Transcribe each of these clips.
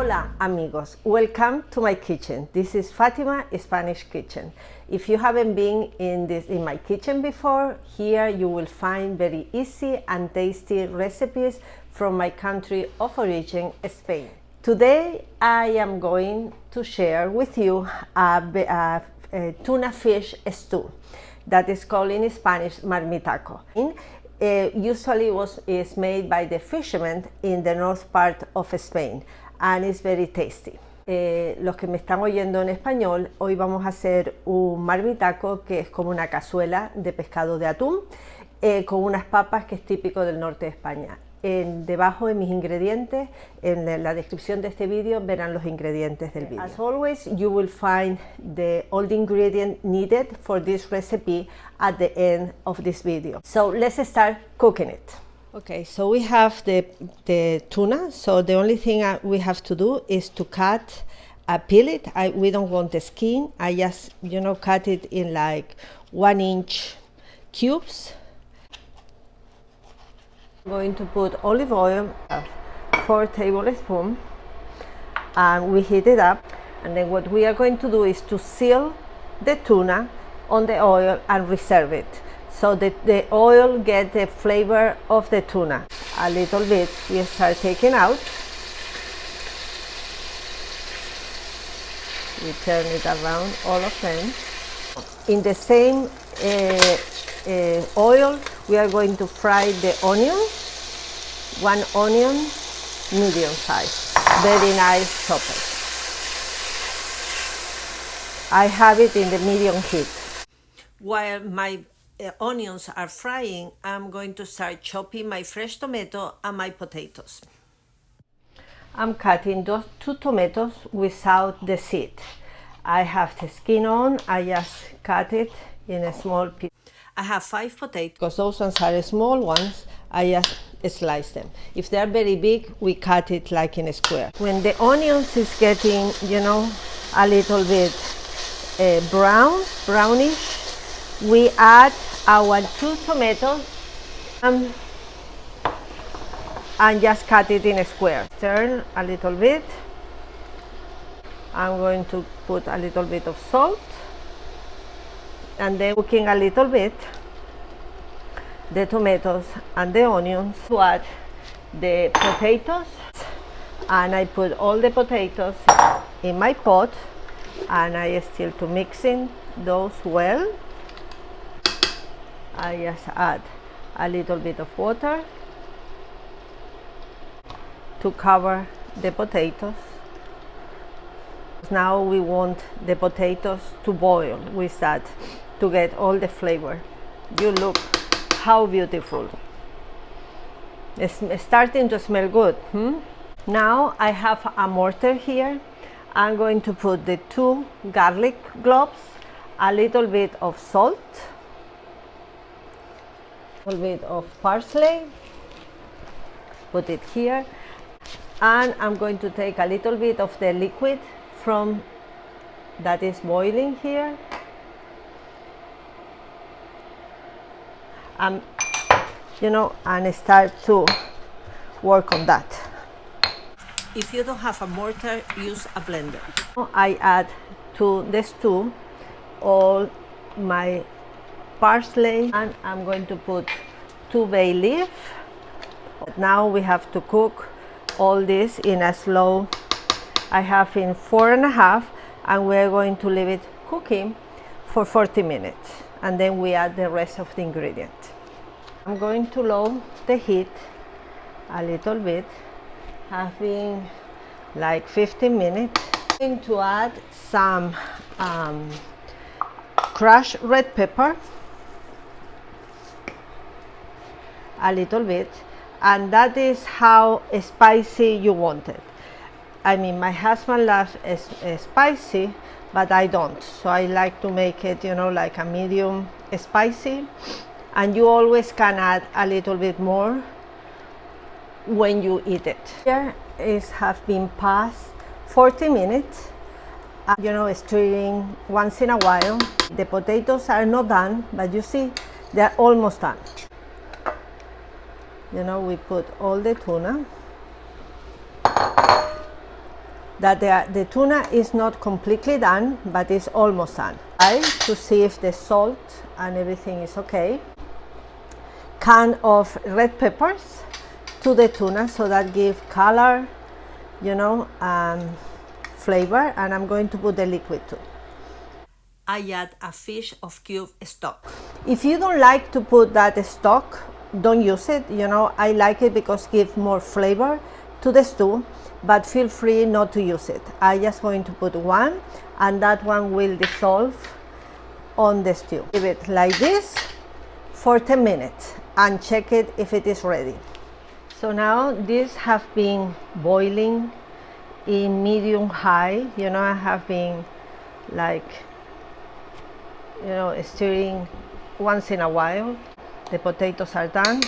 Hola amigos, welcome to my kitchen. This is Fatima Spanish Kitchen. If you haven't been in my kitchen before, here you will find very easy and tasty recipes from my country of origin, Spain. Today I am going to share with you a tuna fish stew that is called in Spanish Marmitako. Usually is made by the fishermen in the north part of Spain and it's very tasty. Los que me están oyendo en español, hoy vamos a hacer un marmitako, que es como una cazuela de pescado de atún con unas papas, que es típico del norte de España. Debajo de mis ingredientes, en la descripción de este vídeo, verán los ingredientes del vídeo. As always, you will find all the ingredients needed for this recipe at the end of this video. So let's start cooking it. Okay, so we have the tuna. So the only thing we have to do is to peel it. We don't want the skin. I just, cut it in like 1-inch cubes. I'm going to put olive oil, 4 tablespoons, and we heat it up. And then what we are going to do is to seal the tuna on the oil and reserve it, so that the oil gets the flavor of the tuna. A little bit we start taking out. We turn it around, all of them. In the same oil, we are going to fry the onion. 1 onion, medium size, very nice chopped. I have it in the medium heat. While my onions are frying, I'm going to start chopping my fresh tomato and my potatoes. I'm cutting those 2 tomatoes without the seed. I have the skin on. I just cut it in a small piece. I have 5 potatoes. Because those ones are small ones, I just slice them. If they're very big, we cut it like in a square. When the onions is getting, a little bit brownish, we add our 2 tomatoes and just cut it in a square. Turn a little bit. I'm going to put a little bit of salt, and then cooking a little bit the tomatoes and the onions. To add the potatoes, and I put all the potatoes in my pot, and I still to mixing those well. I just add a little bit of water to cover the potatoes. Now we want the potatoes to boil with that to get all the flavor. You look how beautiful. It's starting to smell good. Now I have a mortar here. I'm going to put the 2 garlic cloves, a little bit of salt, a little bit of parsley, put it here, and I'm going to take a little bit of the liquid from that is boiling here, and start to work on that. If you don't have a mortar, use a blender. I add to the stew all my parsley, and I'm going to put 2 bay leaf. Now we have to cook all this in a slow. I have in 4.5, and we're going to leave it cooking for 40 minutes, and then we add the rest of the ingredients. I'm going to lower the heat a little bit, having like 15 minutes. I'm going to add some crushed red pepper, a little bit, and that is how spicy you want it. I mean, my husband loves spicy, but I don't. So I like to make it, like a medium spicy. And you always can add a little bit more when you eat it. Here have been past 40 minutes. Stirring once in a while. The potatoes are not done, but you see, they're almost done. We put all the tuna. that the tuna is not completely done, but it's almost done. To see if the salt and everything is okay. Can of red peppers to the tuna, so that gives color, you know, flavor. And I'm going to put the liquid too. I add a fish of cube stock. If you don't like to put that stock, don't use it. You know, I like it because it gives more flavor to the stew, but feel free not to use it. I'm just going to put one, and that one will dissolve on the stew. Leave it like this for 10 minutes and check it if it is ready. So now this have been boiling in medium high. You know, I have been like, you know, stirring once in a while. The potatoes are done,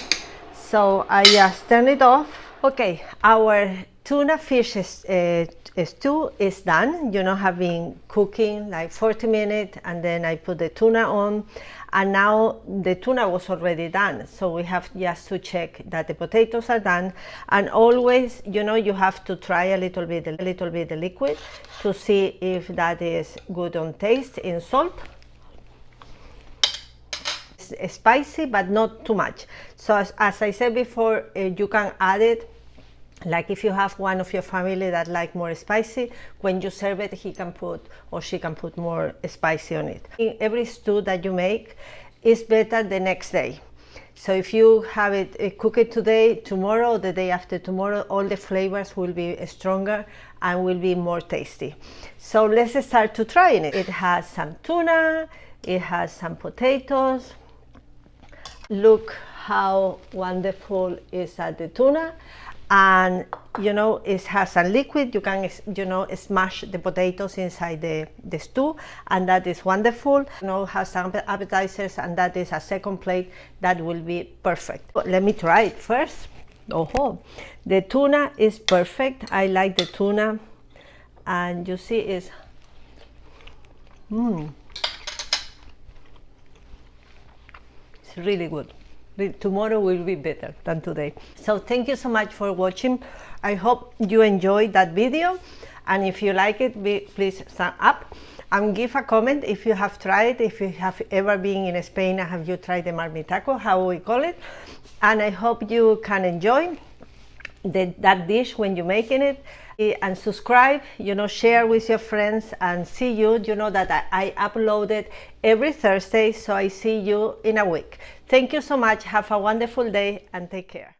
so I just turn it off. Okay, our tuna fish stew is done. You know, have been cooking like 40 minutes, and then I put the tuna on, and now the tuna was already done, so we have just to check that the potatoes are done. And always, you know, you have to try a little bit the liquid to see if that is good on taste in salt. It's spicy, but not too much. So as I said before, you can add it. Like if you have one of your family that like more spicy, when you serve it, he can put or she can put more spicy on it. In every stew that you make is better the next day. So if you have it, cook it today, tomorrow, the day after tomorrow, all the flavors will be stronger and will be more tasty. So let's start to trying it. It has some tuna, it has some potatoes. Look how wonderful is the tuna. And you know, it has some liquid. You can, you know, smash the potatoes inside the stew, and that is wonderful. You know, has some appetizers, and that is a second plate that will be perfect. But let me try it first. Oh, the tuna is perfect. I like the tuna, and you see it's it's really good. Tomorrow will be better than today. So thank you so much for watching. I hope you enjoyed that video, and if you like it, please thumbs up and give a comment if you have tried, if you have ever been in Spain, have you tried the Marmitako, how we call it. And I hope you can enjoy that dish when you're making it. And subscribe, you know, share with your friends, and see you. You know that I upload it every Thursday, so I see you in a week. Thank you so much. Have a wonderful day and take care.